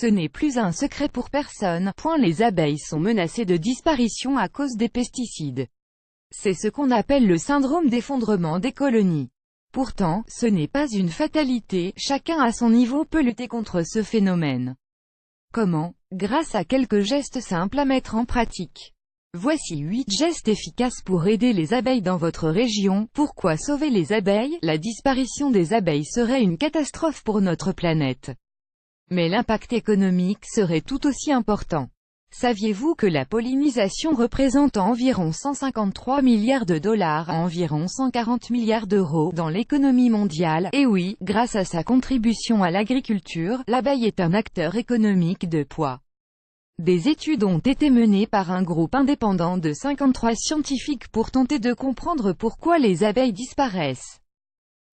Ce n'est plus un secret pour personne, les abeilles sont menacées de disparition à cause des pesticides. C'est ce qu'on appelle le syndrome d'effondrement des colonies. Pourtant, ce n'est pas une fatalité, chacun à son niveau peut lutter contre ce phénomène. Comment? Grâce à quelques gestes simples à mettre en pratique. Voici 8 gestes efficaces pour aider les abeilles dans votre région. Pourquoi sauver les abeilles? La disparition des abeilles serait une catastrophe pour notre planète. Mais l'impact économique serait tout aussi important. Saviez-vous que la pollinisation représente environ 153 milliards de dollars, environ 140 milliards d'euros, dans l'économie mondiale? Et oui, grâce à sa contribution à l'agriculture, l'abeille est un acteur économique de poids. Des études ont été menées par un groupe indépendant de 53 scientifiques pour tenter de comprendre pourquoi les abeilles disparaissent.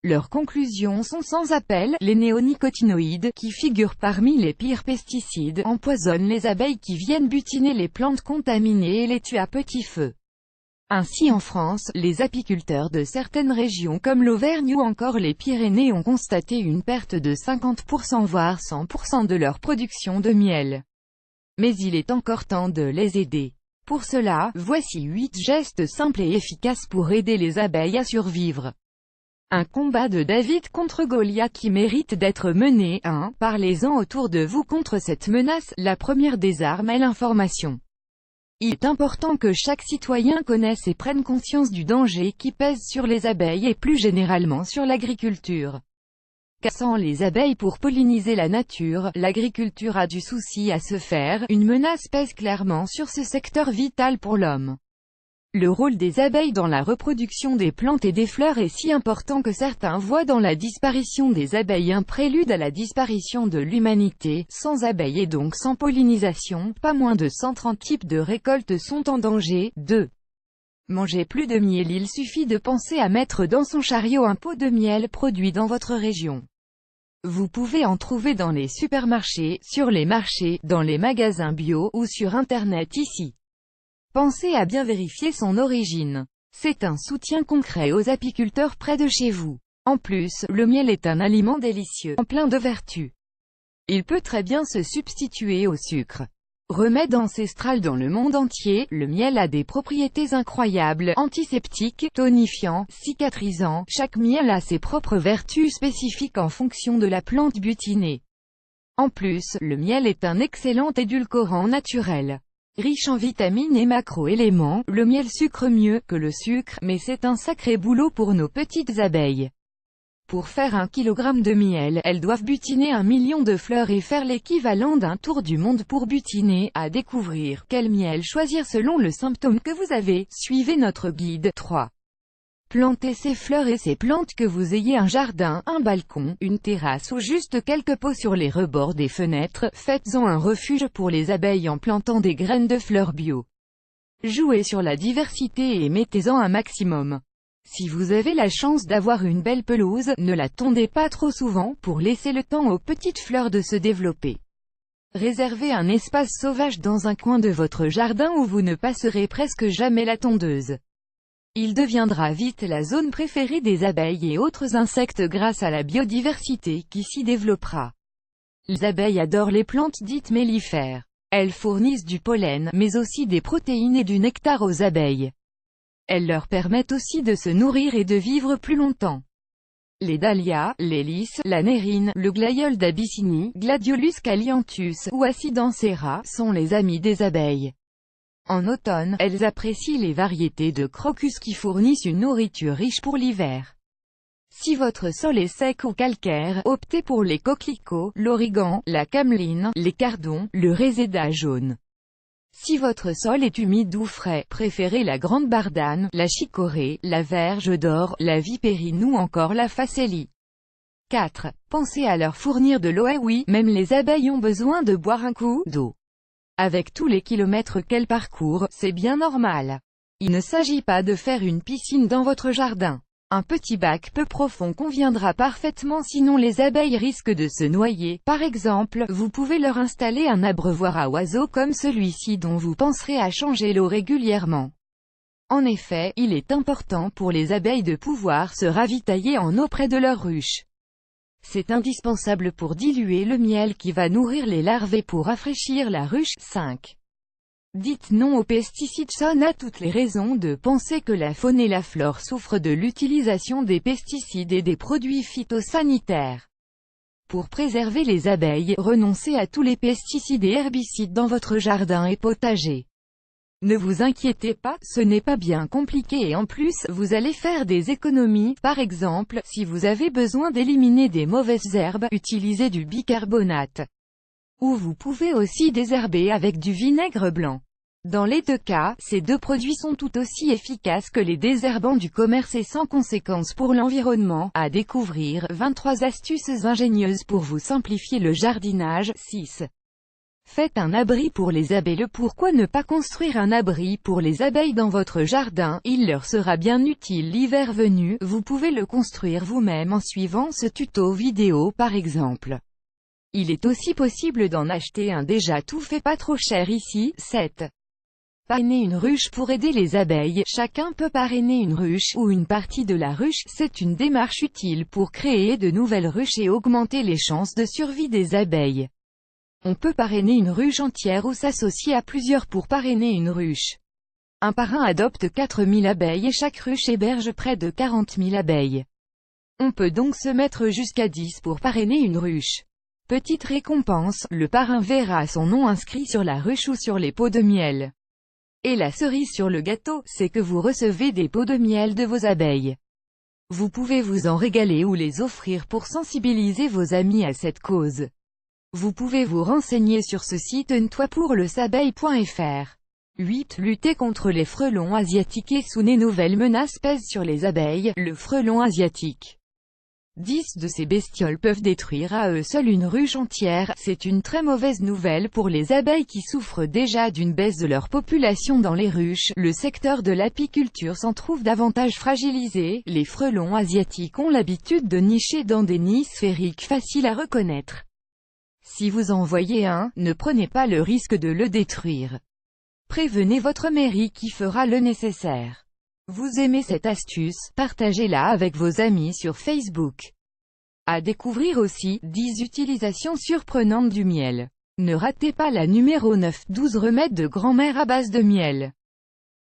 Leurs conclusions sont sans appel: les néonicotinoïdes, qui figurent parmi les pires pesticides, empoisonnent les abeilles qui viennent butiner les plantes contaminées et les tuent à petit feu. Ainsi en France, les apiculteurs de certaines régions comme l'Auvergne ou encore les Pyrénées ont constaté une perte de 50% voire 100% de leur production de miel. Mais il est encore temps de les aider. Pour cela, voici 8 gestes simples et efficaces pour aider les abeilles à survivre. Un combat de David contre Goliath qui mérite d'être mené. 1. Parlez-en autour de vous contre cette menace. La première des armes est l'information. Il est important que chaque citoyen connaisse et prenne conscience du danger qui pèse sur les abeilles et plus généralement sur l'agriculture. Car sans les abeilles pour polliniser la nature, l'agriculture a du souci à se faire. Une menace pèse clairement sur ce secteur vital pour l'homme. Le rôle des abeilles dans la reproduction des plantes et des fleurs est si important que certains voient dans la disparition des abeilles un prélude à la disparition de l'humanité. Sans abeilles et donc sans pollinisation, pas moins de 130 types de récoltes sont en danger. 2. Mangez plus de miel. Il suffit de penser à mettre dans son chariot un pot de miel produit dans votre région. Vous pouvez en trouver dans les supermarchés, sur les marchés, dans les magasins bio ou sur Internet ici. Pensez à bien vérifier son origine. C'est un soutien concret aux apiculteurs près de chez vous. En plus, le miel est un aliment délicieux, plein de vertus. Il peut très bien se substituer au sucre. Remède ancestral dans le monde entier, le miel a des propriétés incroyables, antiseptiques, tonifiant, cicatrisant. Chaque miel a ses propres vertus spécifiques en fonction de la plante butinée. En plus, le miel est un excellent édulcorant naturel. Riche en vitamines et macro-éléments, le miel sucre mieux que le sucre, mais c'est un sacré boulot pour nos petites abeilles. Pour faire 1 kg de miel, elles doivent butiner 1 million de fleurs et faire l'équivalent d'un tour du monde pour butiner. À découvrir, quel miel choisir selon le symptôme que vous avez, suivez notre guide. 3. Plantez ces fleurs et ces plantes, que vous ayez un jardin, un balcon, une terrasse ou juste quelques pots sur les rebords des fenêtres. Faites-en un refuge pour les abeilles en plantant des graines de fleurs bio. Jouez sur la diversité et mettez-en un maximum. Si vous avez la chance d'avoir une belle pelouse, ne la tondez pas trop souvent pour laisser le temps aux petites fleurs de se développer. Réservez un espace sauvage dans un coin de votre jardin où vous ne passerez presque jamais la tondeuse. Il deviendra vite la zone préférée des abeilles et autres insectes grâce à la biodiversité qui s'y développera. Les abeilles adorent les plantes dites mellifères. Elles fournissent du pollen, mais aussi des protéines et du nectar aux abeilles. Elles leur permettent aussi de se nourrir et de vivre plus longtemps. Les dahlias, les lys, la nérine, le glaïeul d'Abyssinie, Gladiolus calianthus, ou Acidancera, sont les amis des abeilles. En automne, elles apprécient les variétés de crocus qui fournissent une nourriture riche pour l'hiver. Si votre sol est sec ou calcaire, optez pour les coquelicots, l'origan, la cameline, les cardons, le réséda jaune. Si votre sol est humide ou frais, préférez la grande bardane, la chicorée, la verge d'or, la vipérine ou encore la facélie. 4. Pensez à leur fournir de l'eau. Oui, même les abeilles ont besoin de boire un coup d'eau. Avec tous les kilomètres qu'elles parcourent, c'est bien normal. Il ne s'agit pas de faire une piscine dans votre jardin. Un petit bac peu profond conviendra parfaitement, sinon les abeilles risquent de se noyer. Par exemple, vous pouvez leur installer un abreuvoir à oiseaux comme celui-ci dont vous penserez à changer l'eau régulièrement. En effet, il est important pour les abeilles de pouvoir se ravitailler en eau près de leur ruche. C'est indispensable pour diluer le miel qui va nourrir les larves et pour rafraîchir la ruche. 5. Dites non aux pesticides. Son a toutes les raisons de penser que la faune et la flore souffrent de l'utilisation des pesticides et des produits phytosanitaires. Pour préserver les abeilles, renoncez à tous les pesticides et herbicides dans votre jardin et potager. Ne vous inquiétez pas, ce n'est pas bien compliqué et en plus, vous allez faire des économies. Par exemple, si vous avez besoin d'éliminer des mauvaises herbes, utilisez du bicarbonate. Ou vous pouvez aussi désherber avec du vinaigre blanc. Dans les deux cas, ces deux produits sont tout aussi efficaces que les désherbants du commerce et sans conséquence pour l'environnement. À découvrir, 23 astuces ingénieuses pour vous simplifier le jardinage. 6. Faites un abri pour les abeilles. Pourquoi ne pas construire un abri pour les abeilles dans votre jardin? Il leur sera bien utile l'hiver venu. Vous pouvez le construire vous-même en suivant ce tuto vidéo par exemple. Il est aussi possible d'en acheter un déjà tout fait pas trop cher ici. 7. Parrainer une ruche pour aider les abeilles. Chacun peut parrainer une ruche ou une partie de la ruche. C'est une démarche utile pour créer de nouvelles ruches et augmenter les chances de survie des abeilles. On peut parrainer une ruche entière ou s'associer à plusieurs pour parrainer une ruche. Un parrain adopte 4000 abeilles et chaque ruche héberge près de 40 000 abeilles. On peut donc se mettre jusqu'à 10 pour parrainer une ruche. Petite récompense, le parrain verra son nom inscrit sur la ruche ou sur les pots de miel. Et la cerise sur le gâteau, c'est que vous recevez des pots de miel de vos abeilles. Vous pouvez vous en régaler ou les offrir pour sensibiliser vos amis à cette cause. Vous pouvez vous renseigner sur ce site untoipourlesabeille.fr. 8. Lutter contre les frelons asiatiques et sous les nouvelles menaces pèsent sur les abeilles. Le frelon asiatique. 10 de ces bestioles peuvent détruire à eux seuls une ruche entière. C'est une très mauvaise nouvelle pour les abeilles qui souffrent déjà d'une baisse de leur population dans les ruches. Le secteur de l'apiculture s'en trouve davantage fragilisé. Les frelons asiatiques ont l'habitude de nicher dans des nids sphériques faciles à reconnaître. Si vous en voyez un, ne prenez pas le risque de le détruire. Prévenez votre mairie qui fera le nécessaire. Vous aimez cette astuce, partagez-la avec vos amis sur Facebook. À découvrir aussi, 10 utilisations surprenantes du miel. Ne ratez pas la numéro 9, 12 remèdes de grand-mère à base de miel.